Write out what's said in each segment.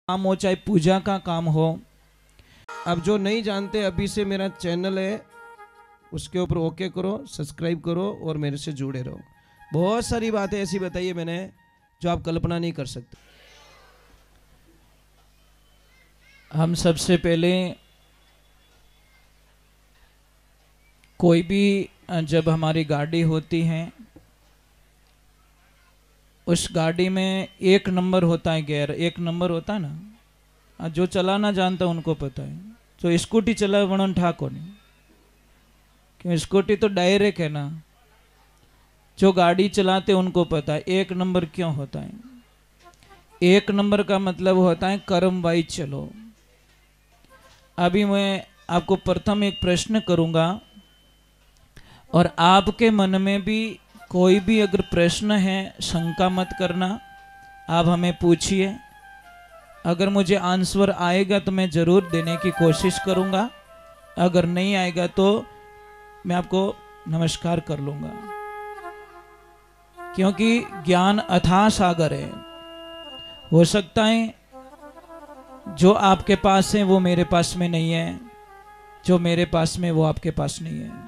काम हो चाहे पूजा का काम हो। अब जो नहीं जानते अभी से मेरा चैनल है उसके ऊपर ओके करो, सब्सक्राइब करो और मेरे से जुड़े रहो। बहुत सारी बातें ऐसी बताई है मैंने जो आप कल्पना नहीं कर सकते। हम सबसे पहले कोई भी जब हमारी गाड़ी होती है उस गाड़ी में एक नंबर होता है, गियर एक नंबर होता है ना। जो चलाना जानता उनको पता है। जो स्कूटी चलाए वणन ठाको नहीं, क्यों स्कूटी तो डायरेक्ट है ना। जो गाड़ी चलाते उनको पता है एक नंबर क्यों होता है। एक नंबर का मतलब होता है कर्म वाइज चलो। अभी मैं आपको प्रथम एक प्रश्न करूंगा और आपके मन में भी कोई भी अगर प्रश्न है शंका मत करना, आप हमें पूछिए। अगर मुझे आंसर आएगा तो मैं ज़रूर देने की कोशिश करूंगा, अगर नहीं आएगा तो मैं आपको नमस्कार कर लूंगा, क्योंकि ज्ञान अथाह सागर है। हो सकता है जो आपके पास है वो मेरे पास में नहीं है, जो मेरे पास में वो आपके पास नहीं है।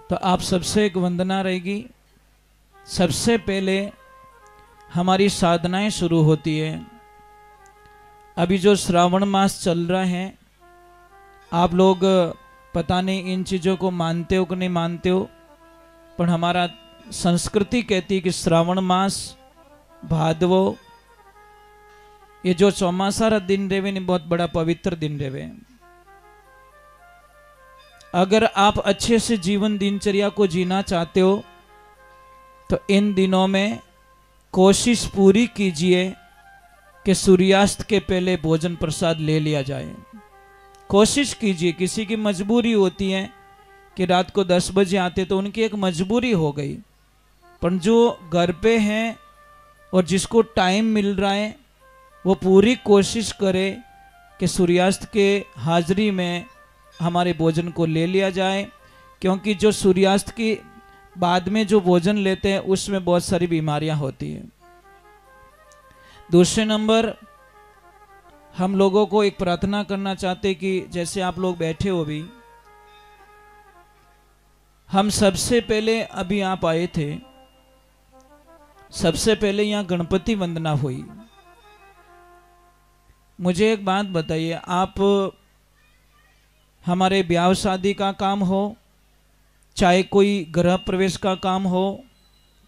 तो आप सबसे एक वंदना रहेगी। सबसे पहले हमारी साधनाएं शुरू होती है। अभी जो श्रावण मास चल रहा है, आप लोग पता नहीं इन चीज़ों को मानते हो कि नहीं मानते हो, पर हमारा संस्कृति कहती है कि श्रावण मास भादवो ये जो चौमासा दिन रेवे ने बहुत बड़ा पवित्र दिन रेवे। अगर आप अच्छे से जीवन दिनचर्या को जीना चाहते हो तो इन दिनों में कोशिश पूरी कीजिए कि सूर्यास्त के पहले भोजन प्रसाद ले लिया जाए। कोशिश कीजिए। किसी की मजबूरी होती है कि रात को 10 बजे आते तो उनकी एक मजबूरी हो गई, पर जो घर पे हैं और जिसको टाइम मिल रहा है वो पूरी कोशिश करे कि सूर्यास्त के हाजिरी में हमारे भोजन को ले लिया जाए, क्योंकि जो सूर्यास्त की बाद में जो भोजन लेते हैं उसमें बहुत सारी बीमारियां होती हैं। दूसरे नंबर, हम लोगों को एक प्रार्थना करना चाहते कि जैसे आप लोग बैठे हो भी, हम सबसे पहले अभी आप आए थे, सबसे पहले यहां गणपति वंदना हुई। मुझे एक बात बताइए, आप हमारे ब्याह शादी का काम हो, चाहे कोई गृह प्रवेश का काम हो,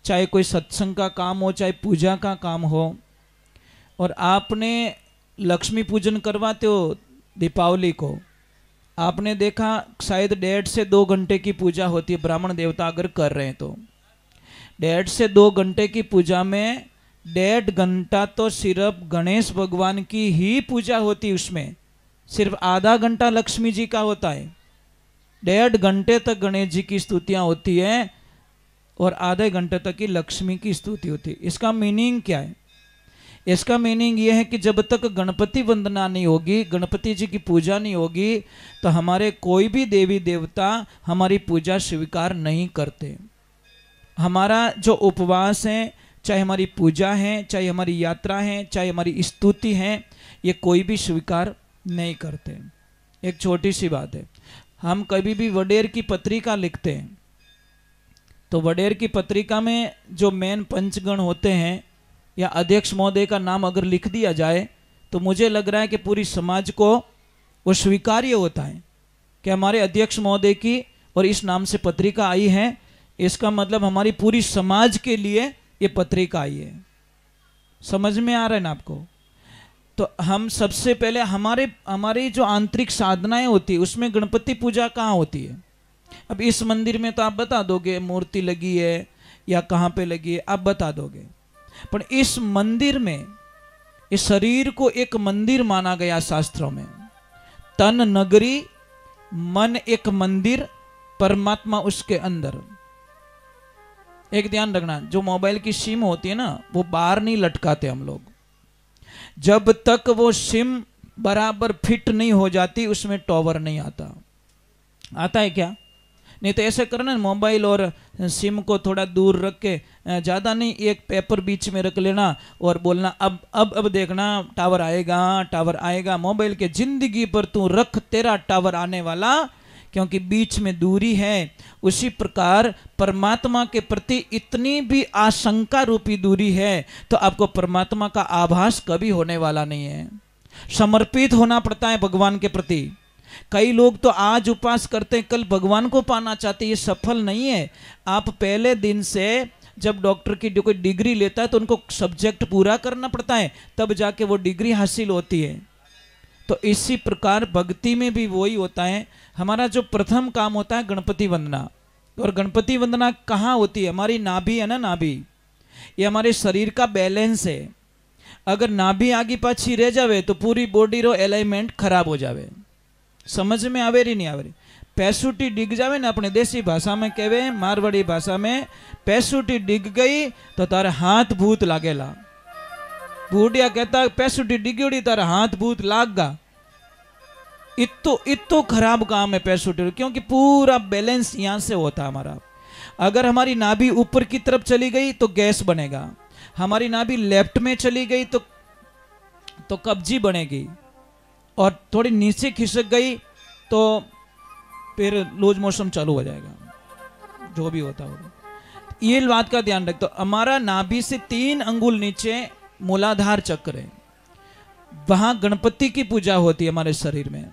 चाहे कोई सत्संग का काम हो, चाहे पूजा का काम हो, और आपने लक्ष्मी पूजन करवाते हो दीपावली को, आपने देखा शायद 1.5 से 2 घंटे की पूजा होती है। ब्राह्मण देवता अगर कर रहे हैं तो 1.5 से 2 घंटे की पूजा में 1.5 घंटा तो सिर्फ गणेश भगवान की ही पूजा होती है। उसमें सिर्फ आधा घंटा लक्ष्मी जी का होता है। 1.5 घंटे तक गणेश जी की स्तुतियां होती है और आधे घंटे तक की लक्ष्मी की स्तुति होती है। इसका मीनिंग क्या है? इसका मीनिंग यह है कि जब तक गणपति वंदना नहीं होगी, गणपति जी की पूजा नहीं होगी, तो हमारे कोई भी देवी देवता हमारी पूजा स्वीकार नहीं करते। हमारा जो उपवास है, चाहे हमारी पूजा है, चाहे हमारी यात्रा है, चाहे हमारी स्तुति है, ये कोई भी स्वीकार नहीं करते। एक छोटी सी बात है, हम कभी भी वडेर की पत्रिका लिखते हैं तो वडेर की पत्रिका में जो मेन पंचगण होते हैं या अध्यक्ष महोदय का नाम अगर लिख दिया जाए तो मुझे लग रहा है कि पूरी समाज को वो स्वीकार्य होता है कि हमारे अध्यक्ष महोदय की और इस नाम से पत्रिका आई है। इसका मतलब हमारी पूरी समाज के लिए ये पत्रिका आई है। समझ में आ रहा है ना आपको? तो हम सबसे पहले हमारी जो आंतरिक साधनाएं होती है उसमें गणपति पूजा कहाँ होती है? अब इस मंदिर में तो आप बता दोगे मूर्ति लगी है या कहाँ पे लगी है, आप बता दोगे, पर इस मंदिर में, इस शरीर को एक मंदिर माना गया शास्त्रों में। तन नगरी, मन एक मंदिर, परमात्मा उसके अंदर। एक ध्यान रखना, जो मोबाइल की सिम होती है ना वो बाहर नहीं लटकाते हम लोग। जब तक वो सिम बराबर फिट नहीं हो जाती उसमें टॉवर नहीं आता। आता है क्या? नहीं तो ऐसे करना, मोबाइल और सिम को थोड़ा दूर रख के, ज़्यादा नहीं, एक पेपर बीच में रख लेना और बोलना अब देखना टावर आएगा, टावर आएगा। मोबाइल के जिंदगी पर तू रख, तेरा टावर आने वाला, क्योंकि बीच में दूरी है। उसी प्रकार परमात्मा के प्रति इतनी भी आशंका रूपी दूरी है तो आपको परमात्मा का आभास कभी होने वाला नहीं है। समर्पित होना पड़ता है भगवान के प्रति। कई लोग तो आज उपवास करते हैं, कल भगवान को पाना चाहते हैं, ये सफल नहीं है। आप पहले दिन से जब डॉक्टर की कोई डिग्री लेता है तो उनको सब्जेक्ट पूरा करना पड़ता है, तब जाके वो डिग्री हासिल होती है। तो इसी प्रकार भक्ति में भी वही होता है। हमारा जो प्रथम काम होता है गणपति वंदना। और गणपति वंदना कहाँ होती है? हमारी नाभि है ना, नाभि, ये हमारे शरीर का बैलेंस है। अगर नाभि आगे पाछी रह जावे तो पूरी बॉडी रो एलाइनमेंट खराब हो जावे। समझ में आवे रही नहीं आवे रही? पैसूटी डिग जावे ना, अपने देसी भाषा में कहवे, मारवाड़ी भाषा में, पैसूटी डिग गई तो तारे हाथ भूत लागेला। बूढ़िया कहता पैसूटी डिगोड़ी तारा हाथ भूत लाग गा। इतो खराब काम है पैसूटी, क्योंकि पूरा बैलेंस यहां से होता है हमारा। अगर हमारी नाभि ऊपर की तरफ चली गई तो गैस बनेगा, हमारी नाभि लेफ्ट में चली गई तो कब्जी बनेगी, और थोड़ी नीचे खिसक गई तो फिर लूज मोशन चालू हो जाएगा, जो भी होता होगा। ये बात का ध्यान रख। तो हमारा नाभि से 3 अंगुल नीचे मूलाधार चक्र है, वहां गणपति की पूजा होती है हमारे शरीर में।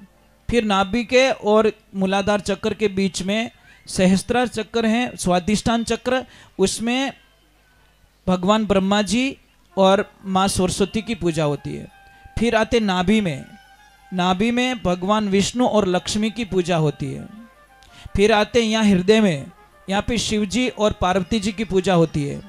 फिर नाभि के और मूलाधार चक्र के बीच में सहस्त्रार चक्र है, स्वादिष्ठान चक्र, उसमें भगवान ब्रह्मा जी और माँ सरस्वती की पूजा होती है। फिर आते नाभि में, नाभि में भगवान विष्णु और लक्ष्मी की पूजा होती है। फिर आते यहाँ हृदय में, यहाँ पे शिव जी और पार्वती जी की पूजा होती है।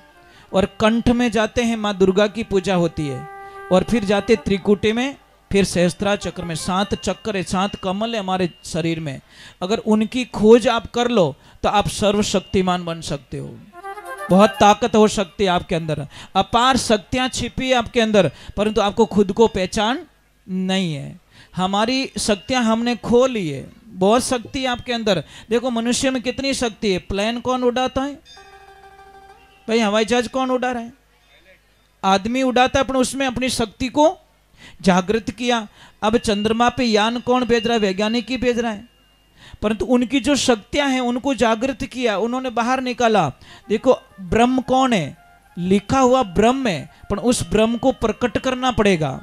और कंठ में जाते हैं माँ दुर्गा की पूजा होती है। और फिर जाते त्रिकुटी में, फिर सहस्त्रार चक्र में। 7 चक्र है, 7 कमल है हमारे शरीर में। अगर उनकी खोज आप कर लो तो आप सर्वशक्तिमान बन सकते हो। बहुत ताकत हो सकती है आपके अंदर, अपार शक्तियां छिपी है आपके अंदर, परंतु आपको खुद को पहचान नहीं है। हमारी शक्तियां हमने खो ली है। बहुत शक्ति है आपके अंदर। देखो मनुष्य में कितनी शक्ति है। प्लेन कौन उड़ाता है भाई? हवाई जहाज कौन उड़ा रहा है? आदमी उड़ाता है, पर उसमें अपनी शक्ति को जागृत किया। अब चंद्रमा पे यान कौन भेज रहा है? वैज्ञानिक ही भेज रहा है, परंतु उनकी जो शक्तियां हैं उनको जागृत किया, उन्होंने बाहर निकाला। देखो ब्रह्म कौन है? लिखा हुआ ब्रह्म है, पर उस ब्रह्म को प्रकट करना पड़ेगा।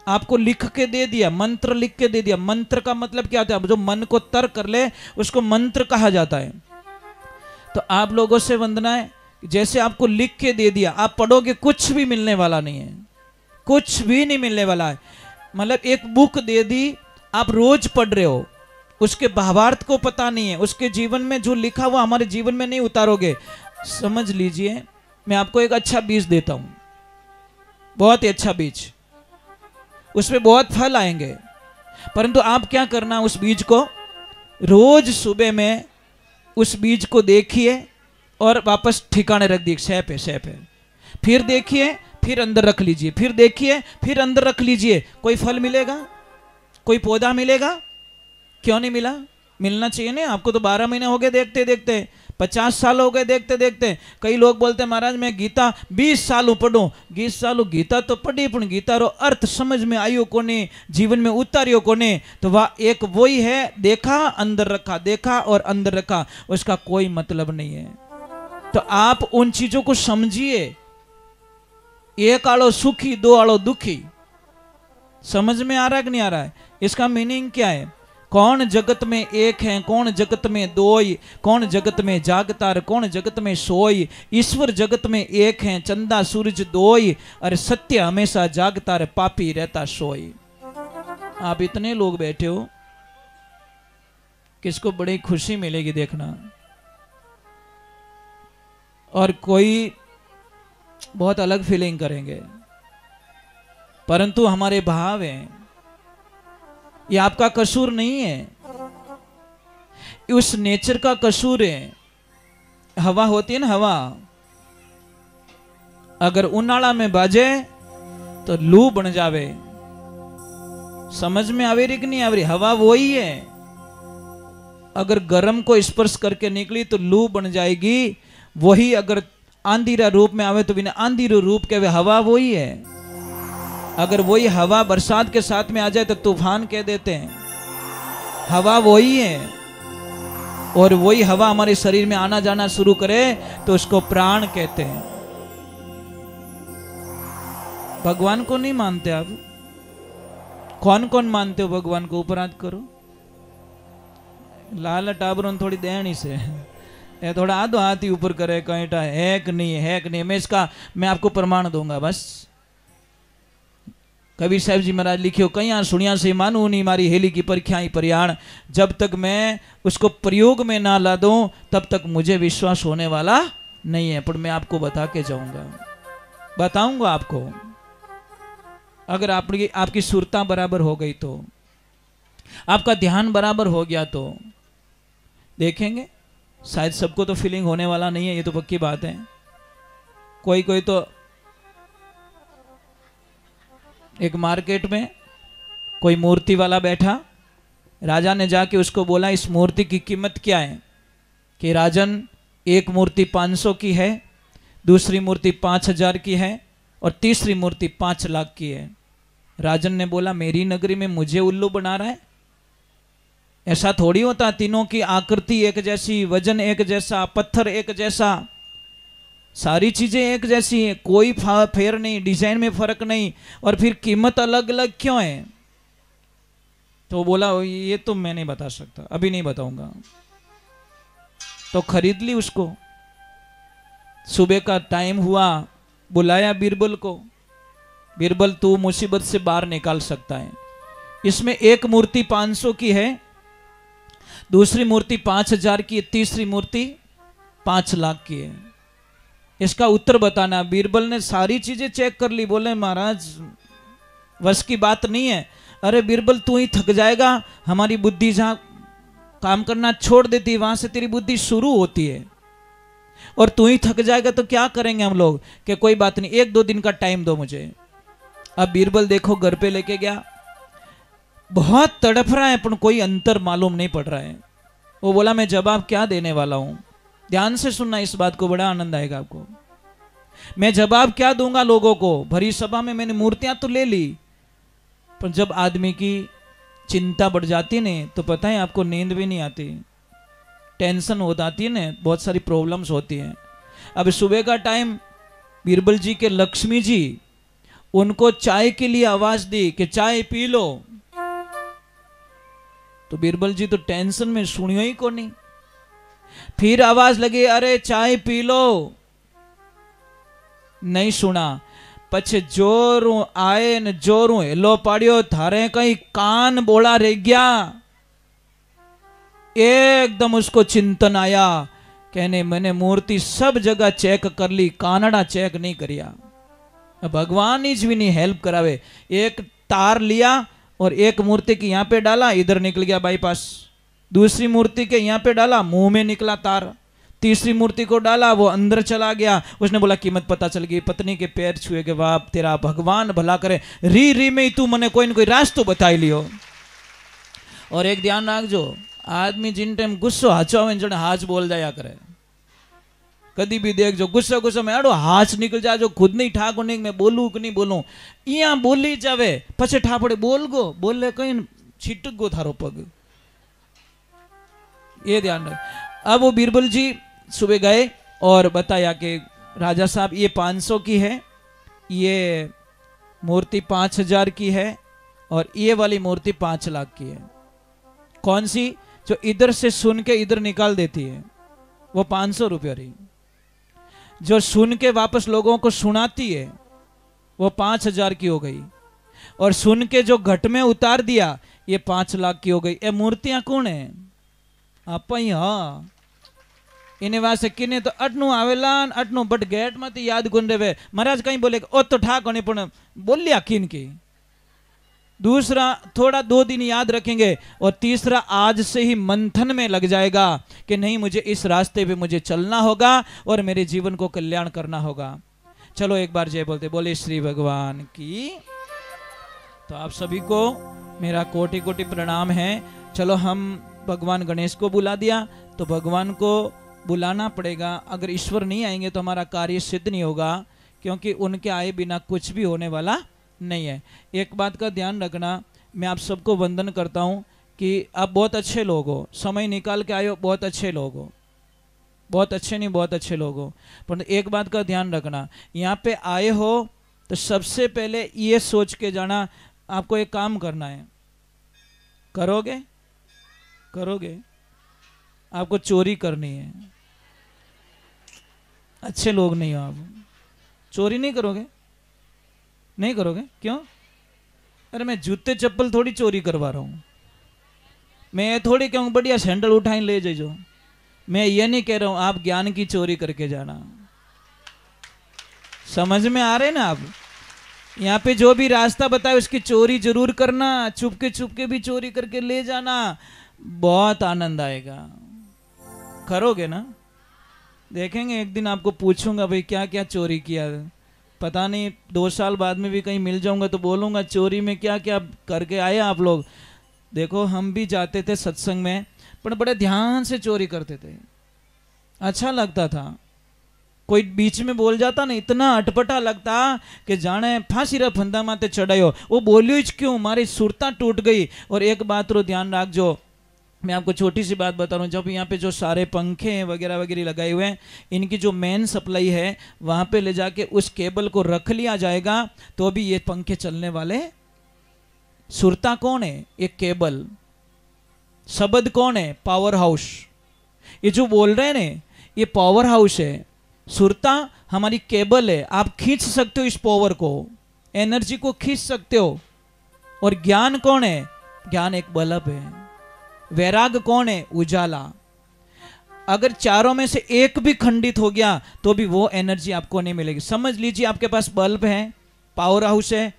आपको लिख के दे दिया, मंत्र लिख के दे दिया। मंत्र का मतलब क्या होता है? जो मन को तर कर ले उसको मंत्र कहा जाता है। तो आप लोगों से वंदना है, जैसे आपको लिख के दे दिया, आप पढ़ोगे कुछ भी मिलने वाला नहीं है, कुछ भी नहीं मिलने वाला है। मतलब एक बुक दे दी, आप रोज पढ़ रहे हो, उसके भावार्थ को पता नहीं है, उसके जीवन में जो लिखा हुआ हमारे जीवन में नहीं उतारोगे। समझ लीजिए, मैं आपको एक अच्छा बीज देता हूं, बहुत ही अच्छा बीज, उसमें बहुत फल आएंगे, परंतु आप क्या करना, उस बीज को रोज सुबह में उस बीज को देखिए और वापस ठिकाने रख दीजिए, सह पे सह पे। फिर देखिए, फिर अंदर रख लीजिए, फिर देखिए, फिर अंदर रख लीजिए। कोई फल मिलेगा? कोई पौधा मिलेगा? क्यों नहीं मिला? मिलना चाहिए ना। आपको तो 12 महीने हो गए देखते देखते, 50 साल हो गए देखते देखते। कई लोग बोलते हैं महाराज मैं गीता 20 साल पढ़ूं। 20 साल गीता तो पढ़ी, पण गीता रो अर्थ समझ में आयो कोने, जीवन में उतारियो कोने। तो वह एक वही है, देखा अंदर रखा, देखा और अंदर रखा, उसका कोई मतलब नहीं है। तो आप उन चीजों को समझिए। 1 आलो सुखी 2 आलो दुखी। समझ में आ रहा है कि नहीं आ रहा है? इसका मीनिंग क्या है? कौन जगत में एक है, कौन जगत में दोई, कौन जगत में जागतार, कौन जगत में सोई। ईश्वर जगत में एक है, चंदा सूरज दोई, अरे सत्य हमेशा जागतार, पापी रहता सोई। आप इतने लोग बैठे हो, किसको बड़ी खुशी मिलेगी देखना। और कोई बहुत अलग फीलिंग करेंगे, परंतु हमारे भाव हैं। ये आपका कसूर नहीं है, उस नेचर का कसूर है। हवा होती है ना, हवा अगर उनाला में बाजे तो लू बन जावे। समझ में आवे रही कि नहीं आवे रही? हवा वही है। अगर गर्म को स्पर्श करके निकली तो लू बन जाएगी। वही अगर आंधीरा रूप में आवे तो बिना आंधीरो रूप के वे हवा वही है। अगर वही हवा बरसात के साथ में आ जाए तो तूफान कह देते हैं। हवा वही है, और वही हवा हमारे शरीर में आना जाना शुरू करे तो उसको प्राण कहते हैं। भगवान को नहीं मानते आप? कौन कौन मानते हो भगवान को? ऊपर हाथ करो। लाल टाबरों थोड़ी देनी से ये थोड़ा आधो हाथ ही ऊपर करे, कहीं है कि नहीं, है कि नहीं। मैं आपको प्रमाण दूंगा बस। कबीर साहब जी महाराज लिखियो, कहीं सुनिया से मानू नहीं मारी हेली की परीक्षा ही परियाण। जब तक मैं उसको प्रयोग में ना ला दूं तब तक मुझे विश्वास होने वाला नहीं है। पर मैं आपको बता के जाऊंगा, बताऊंगा आपको। अगर आपकी सुरता बराबर हो गई तो, आपका ध्यान बराबर हो गया तो देखेंगे। शायद सबको तो फीलिंग होने वाला नहीं है, ये तो पक्की बात है। कोई कोई तो एक मार्केट में कोई मूर्ति वाला बैठा, राजा ने जाके उसको बोला इस मूर्ति की कीमत क्या है? कि राजन, एक मूर्ति 500 की है, दूसरी मूर्ति 5000 की है, और तीसरी मूर्ति 5 लाख की है। राजन ने बोला मेरी नगरी में मुझे उल्लू बना रहा है? ऐसा थोड़ी होता। तीनों की आकृति एक जैसी, वजन एक जैसा, पत्थर एक जैसा, सारी चीजें एक जैसी हैं, कोई फेर नहीं, डिजाइन में फर्क नहीं, और फिर कीमत अलग अलग क्यों है? तो बोला ये तो मैं नहीं बता सकता, अभी नहीं बताऊंगा। तो खरीद ली उसको। सुबह का टाइम हुआ, बुलाया बीरबल को। बीरबल तू मुसीबत से बाहर निकाल सकता है। इसमें एक मूर्ति 500 की है, दूसरी मूर्ति 5000 की है, तीसरी मूर्ति 5 लाख की है। इसका उत्तर बताना। बीरबल ने सारी चीजें चेक कर ली। बोले महाराज वश की बात नहीं है। अरे बीरबल तू ही थक जाएगा, हमारी बुद्धि जहां काम करना छोड़ देती है वहां से तेरी बुद्धि शुरू होती है, और तू ही थक जाएगा तो क्या करेंगे हम लोग? कि कोई बात नहीं, 1-2 दिन का टाइम दो मुझे। अब बीरबल देखो घर पे लेके गया, बहुत तड़प रहा है पर कोई अंतर मालूम नहीं पड़ रहा है। वो बोला मैं जवाब क्या देने वाला हूं? ध्यान से सुनना इस बात को, बड़ा आनंद आएगा आपको। मैं जवाब क्या दूंगा लोगों को? भरी सभा में मैंने मूर्तियां तो ले ली, पर जब आदमी की चिंता बढ़ जाती है तो पता है आपको, नींद भी नहीं आती, टेंशन हो जाती है ना, बहुत सारी प्रॉब्लम्स होती हैं। अब सुबह का टाइम, बीरबल जी के लक्ष्मी जी उनको चाय के लिए आवाज दी कि चाय पी लो। तो बीरबल जी तो टेंशन में सुनियो ही को नहीं। फिर आवाज लगी अरे चाय पी लो, नहीं सुना। पछे जोरू आए न जोरू हेलो पाड़ियो, थारे कहीं कान बोला रह गया। एकदम उसको चिंतन आया, कहने मैंने मूर्ति सब जगह चेक कर ली, कानड़ा चेक नहीं करिया। भगवान ही भी नहीं हेल्प करावे। एक तार लिया और एक मूर्ति के यहां पे डाला, इधर निकल गया बाईपास। दूसरी मूर्ति के यहां पे डाला, मुंह में निकला तार। तीसरी मूर्ति को डाला, वो अंदर चला गया। उसने बोला कीमत पता चल गई। पत्नी के पैर छुए के बाप तेरा भगवान भला करे, री री में ही तू मने कोई न कोई रास्तो बताई लियो। और एक ध्यान रखजो, आदमी जिन टाइम गुस्सो हाचो आवे जने हाच बोल जाया करे। कभी भी देखो गुस्सा गुस्सा में एडो हाच निकल जाए जो खुद नहीं ठाको नहीं मैं बोलूं कि नहीं बोलूं, इया बोली जावे पछे ठापड़े बोल गो, बोले कहीं छिटक गो थारो पग। ये ध्यान रख। अब वो बीरबल जी सुबह गए और बताया कि राजा साहब ये 500 की है, ये मूर्ति 5000 की है, और ये वाली मूर्ति 5 लाख की है। कौन सी? जो इधर से सुन के इधर निकाल देती है वो 500 रुपये रही। जो सुन के वापस लोगों को सुनाती है वो 5000 की हो गई, और सुन के जो घट में उतार दिया ये 5 लाख की हो गई। ये मूर्तियां कौन है? आप ही। हाँ, इन्हें वास्ते किने तो अटनू आवेला अटनू बट गेट मत याद गुन रेवे। महाराज कहीं बोले ओ तो ठाक होने पण बोलिया किन की। दूसरा थोड़ा 2 दिन याद रखेंगे, और तीसरा आज से ही मंथन में लग जाएगा कि नहीं मुझे इस रास्ते पे मुझे चलना होगा और मेरे जीवन को कल्याण करना होगा। चलो एक बार जय बोलते, बोले श्री भगवान की। तो आप सभी को मेरा कोटि कोटि प्रणाम है। चलो हम भगवान गणेश को बुला दिया, तो भगवान को बुलाना पड़ेगा। अगर ईश्वर नहीं आएंगे तो हमारा कार्य सिद्ध नहीं होगा, क्योंकि उनके आए बिना कुछ भी होने वाला नहीं है। एक बात का ध्यान रखना, मैं आप सबको वंदन करता हूँ कि आप बहुत अच्छे लोग हो, समय निकाल के आए हो, बहुत अच्छे लोग हो, बहुत अच्छे नहीं बहुत अच्छे लोग हो। पर एक बात का ध्यान रखना, यहाँ पे आए हो तो सबसे पहले ये सोच के जाना, आपको एक काम करना है। करोगे? करोगे? आपको चोरी करनी है। अच्छे लोग नहीं हो आप, चोरी नहीं करोगे? नहीं करोगे? क्यों? अरे मैं जूते चप्पल थोड़ी चोरी करवा रहा हूँ, मैं थोड़ी कहूँ बढ़िया सैंडल उठाई ले जाइए। मैं ये नहीं कह रहा हूँ आप ज्ञान की चोरी करके जाना। समझ में आ रहे ना आप? यहाँ पे जो भी रास्ता बताए उसकी चोरी जरूर करना, चुपके भी चोरी करके ले जाना, बहुत आनंद आएगा। करोगे ना? देखेंगे एक दिन आपको पूछूंगा भाई क्या क्या चोरी किया, पता नहीं 2 साल बाद में भी कहीं मिल जाऊंगा तो बोलूंगा चोरी में क्या क्या करके आए आप लोग। देखो हम भी जाते थे सत्संग में, पर बड़े ध्यान से चोरी करते थे, अच्छा लगता था। कोई बीच में बोल जाता ना, इतना अटपटा लगता कि जाने फांसी रा फंदा माते चढ़ायो, वो बोलियो ज क्यों, मारी सुरता टूट गई। और एक बात रो ध्यान रख, जो मैं आपको छोटी सी बात बता रहा हूँ, जब यहाँ पे जो सारे पंखे वगैरह वगैरह लगाए हुए हैं, इनकी जो मेन सप्लाई है वहाँ पे ले जाके उस केबल को रख लिया जाएगा तो अभी ये पंखे चलने वाले। सुरता कौन है? एक केबल। शब्द कौन है? Power house. ये जो बोल रहे हैं ना, ये पावर हाउस है। सुरता हमारी केबल है, आप खींच सकते हो इस पावर को, एनर्जी को खींच सकते हो। और ज्ञान कौन है? ज्ञान एक बल्ब है। वैराग कौन है? उजाला। अगर चारों में से एक भी खंडित हो गया तो भी वो एनर्जी आपको नहीं मिलेगी। समझ लीजिए आपके पास बल्ब है, पावर हाउस है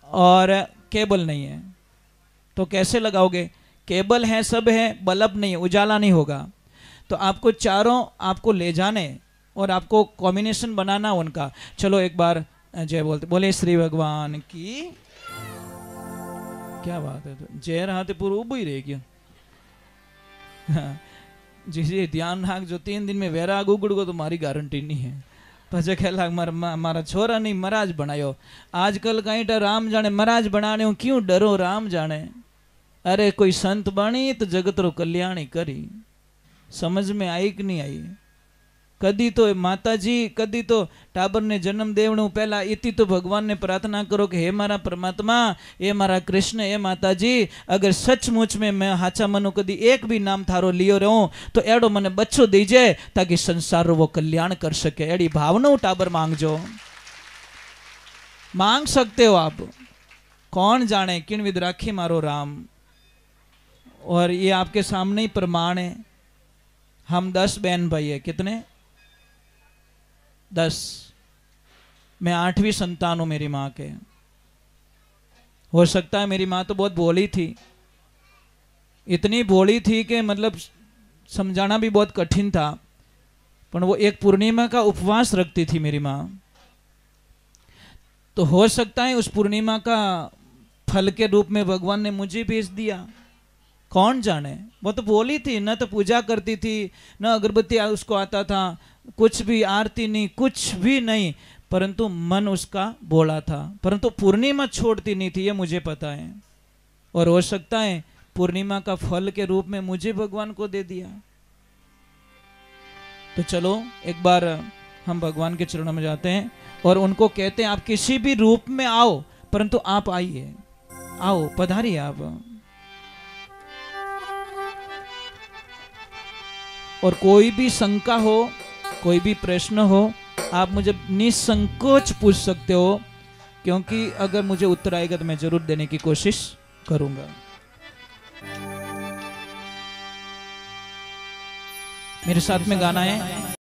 और केबल नहीं है, तो कैसे लगाओगे? केबल है, सब है, बल्ब नहीं है, उजाला नहीं होगा। तो आपको चारों आपको ले जाने और आपको कॉम्बिनेशन बनाना उनका। चलो एक बार जय बोलते, बोले श्री भगवान की। क्या बात है, तो जय रहा तो पूरा उब ही रह गया। जी ध्यान राख, जो 3 दिन में वैराग उगड़ गो तो मारी गारंटी नहीं है। पछे कहला मारा छोरा नहीं महाराज बनायो। आजकल कहीं तो राम जाने महाराज बनाने हूँ, क्यों डरो राम जाने। अरे कोई संत बनी तो जगत रो कल्याणी करी। समझ में आई कि नहीं आई? कदी तो माता जी, कदी तो टाबर ने जन्म देवणु पहला इति तो भगवान ने प्रार्थना करो कि हे मारा परमात्मा, हे मारा कृष्ण, हे माता जी, अगर सचमुच में मैं हाचा मनु कदी एक भी नाम थारो लियो रहूं तो एड़ो मने बच्चो दीजे ताकि संसार वो कल्याण कर सके। एड़ी भावना टाबर मांगजो। मांग सकते हो आप। कौन जाने किन विद राखी मारो राम। और ये आपके सामने ही प्रमाण है। हम 10 बहन भाई है। कितने? 10। मैं 8वीं संतान हूं मेरी माँ के। हो सकता है मेरी माँ तो बहुत भोली थी, इतनी भोली थी कि मतलब समझाना भी बहुत कठिन था। पर वो एक पूर्णिमा का उपवास रखती थी मेरी माँ। तो हो सकता है उस पूर्णिमा का फल के रूप में भगवान ने मुझे भेज दिया। कौन जाने। वो तो भोली थी, न तो पूजा करती थी, न अगरबत्ती उसको आता था, कुछ भी आरती नहीं, कुछ भी नहीं, परंतु मन उसका भोला था। परंतु पूर्णिमा छोड़ती नहीं थी, ये मुझे पता है। और हो सकता है पूर्णिमा का फल के रूप में मुझे भगवान को दे दिया। तो चलो एक बार हम भगवान के चरणों में जाते हैं और उनको कहते हैं आप किसी भी रूप में आओ, परंतु आप आइए, आओ, पधारिए आप। और कोई भी शंका हो, कोई भी प्रश्न हो, आप मुझे निसंकोच पूछ सकते हो, क्योंकि अगर मुझे उत्तर आएगा तो मैं जरूर देने की कोशिश करूंगा। मेरे साथ में गाना है